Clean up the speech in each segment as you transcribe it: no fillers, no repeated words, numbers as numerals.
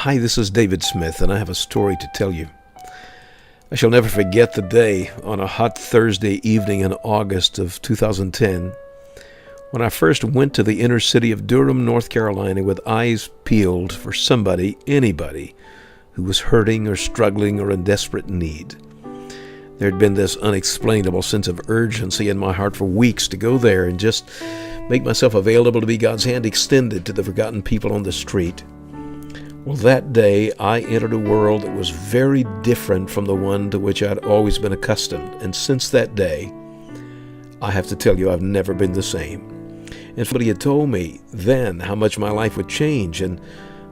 Hi, this is David Smith, and I have a story to tell you. I shall never forget the day on a hot Thursday evening in August of 2010 when I first went to the inner city of Durham, North Carolina with eyes peeled for somebody, anybody, who was hurting or struggling or in desperate need. There had been this unexplainable sense of urgency in my heart for weeks to go there and just make myself available to be God's hand extended to the forgotten people on the street. Well, that day I entered a world that was very different from the one to which I'd always been accustomed. And since that day, I have to tell you, I've never been the same. And somebody had told me then how much my life would change and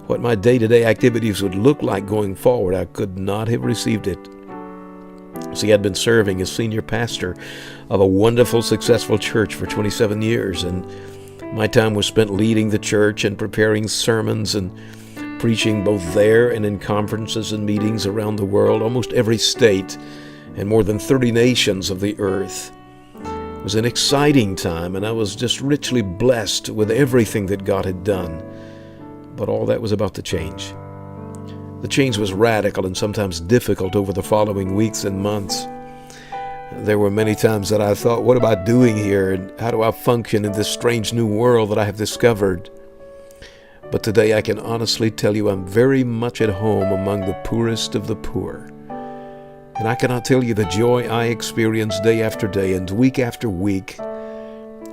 what my day-to-day activities would look like going forward. I could not have received it. See, I'd been serving as senior pastor of a wonderful, successful church for 27 years, and my time was spent leading the church and preparing sermons and preaching both there and in conferences and meetings around the world, almost every state and more than 30 nations of the earth. It was an exciting time, and I was just richly blessed with everything that God had done. But all that was about to change. The change was radical and sometimes difficult over the following weeks and months. There were many times that I thought, what am I doing here, and how do I function in this strange new world that I have discovered? But today I can honestly tell you I'm very much at home among the poorest of the poor. And I cannot tell you the joy I experience day after day and week after week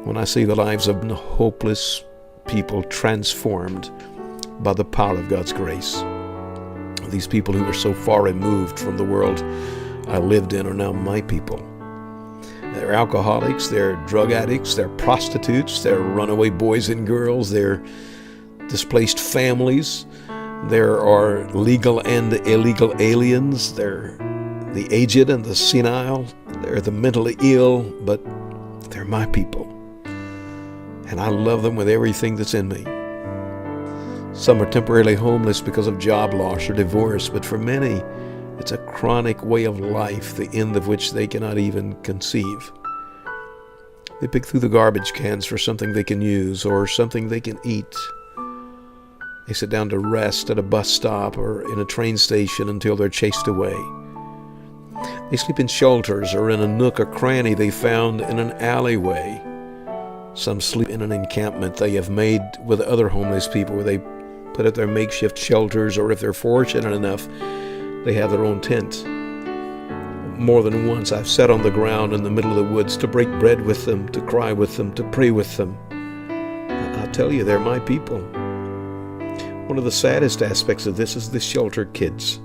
when I see the lives of hopeless people transformed by the power of God's grace. These people who were so far removed from the world I lived in are now my people. They're alcoholics, they're drug addicts, they're prostitutes, they're runaway boys and girls, they're displaced families, there are legal and illegal aliens, they're the aged and the senile, they're the mentally ill, but they're my people. And I love them with everything that's in me. Some are temporarily homeless because of job loss or divorce, but for many, it's a chronic way of life, the end of which they cannot even conceive. They pick through the garbage cans for something they can use or something they can eat. They sit down to rest at a bus stop or in a train station until they're chased away. They sleep in shelters or in a nook or cranny they found in an alleyway. Some sleep in an encampment they have made with other homeless people where they put up their makeshift shelters, or if they're fortunate enough, they have their own tent. More than once I've sat on the ground in the middle of the woods to break bread with them, to cry with them, to pray with them. I'll tell you, they're my people. One of the saddest aspects of this is the shelter kids.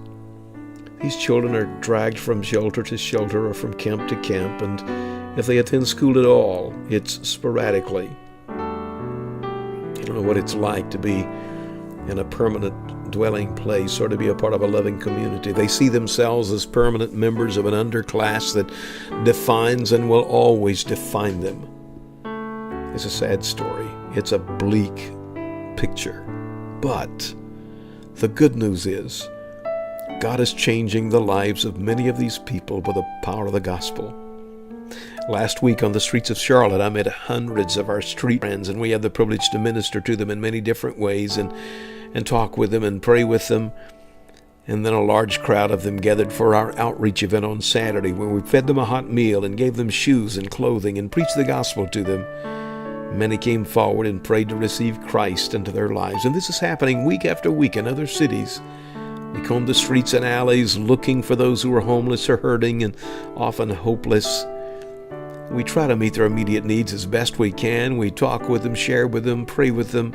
These children are dragged from shelter to shelter or from camp to camp, and if they attend school at all, it's sporadically. You don't know what it's like to be in a permanent dwelling place or to be a part of a loving community. They see themselves as permanent members of an underclass that defines and will always define them. It's a sad story. It's a bleak picture. But the good news is God is changing the lives of many of these people by the power of the gospel. Last week on the streets of Charlotte, I met hundreds of our street friends, and we had the privilege to minister to them in many different ways and talk with them and pray with them. And then a large crowd of them gathered for our outreach event on Saturday, where we fed them a hot meal and gave them shoes and clothing and preached the gospel to them. Many came forward and prayed to receive Christ into their lives. And this is happening week after week in other cities. We comb the streets and alleys looking for those who are homeless or hurting and often hopeless. We try to meet their immediate needs as best we can. We talk with them, share with them, pray with them,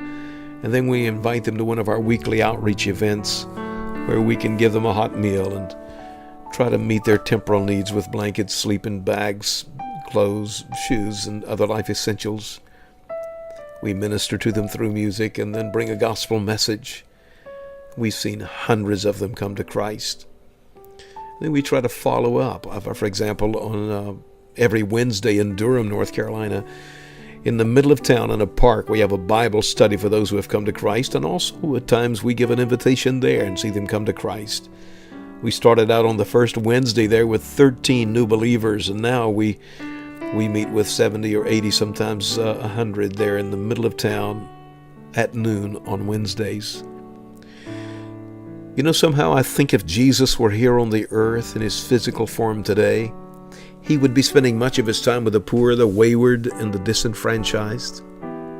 and then we invite them to one of our weekly outreach events where we can give them a hot meal and try to meet their temporal needs with blankets, sleeping bags, clothes, shoes, and other life essentials. We minister to them through music and then bring a gospel message. We've seen hundreds of them come to Christ. Then we try to follow up. For example, on every Wednesday in Durham, North Carolina, in the middle of town in a park, we have a Bible study for those who have come to Christ, and also at times we give an invitation there and see them come to Christ. We started out on the first Wednesday there with 13 new believers, and now we meet with 70 or 80, sometimes 100 there in the middle of town at noon on Wednesdays. Somehow I think if Jesus were here on the earth in his physical form today, he would be spending much of his time with the poor, the wayward, and the disenfranchised.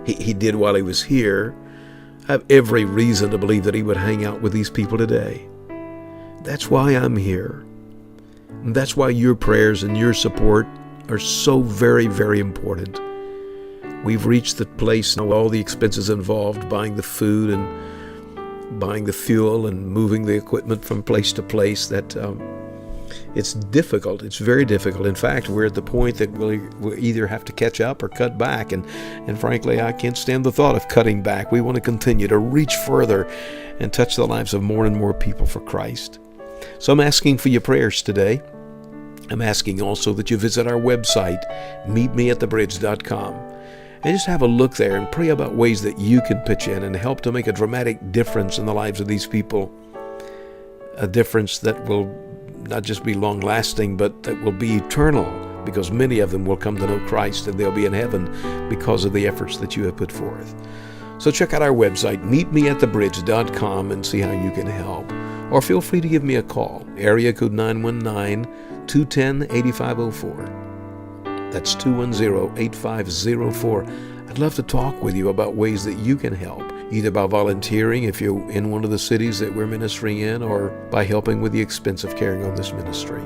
He did while he was here. I have every reason to believe that he would hang out with these people today. That's why I'm here. And that's why your prayers and your support are so very, very important. We've reached the place now, all the expenses involved, buying the food and buying the fuel and moving the equipment from place to place, that it's difficult. It's very difficult. In fact, we're at the point that we'll either have to catch up or cut back. And frankly, I can't stand the thought of cutting back. We want to continue to reach further and touch the lives of more and more people for Christ. So I'm asking for your prayers today. I'm asking also that you visit our website, meetmeatthebridge.com, and just have a look there and pray about ways that you can pitch in and help to make a dramatic difference in the lives of these people. A difference that will not just be long-lasting, but that will be eternal, because many of them will come to know Christ and they'll be in heaven because of the efforts that you have put forth. So check out our website, meetmeatthebridge.com, and see how you can help. Or feel free to give me a call, area code 919-210-8504. That's 210-8504. I'd love to talk with you about ways that you can help, either by volunteering if you're in one of the cities that we're ministering in, or by helping with the expense of carrying on this ministry.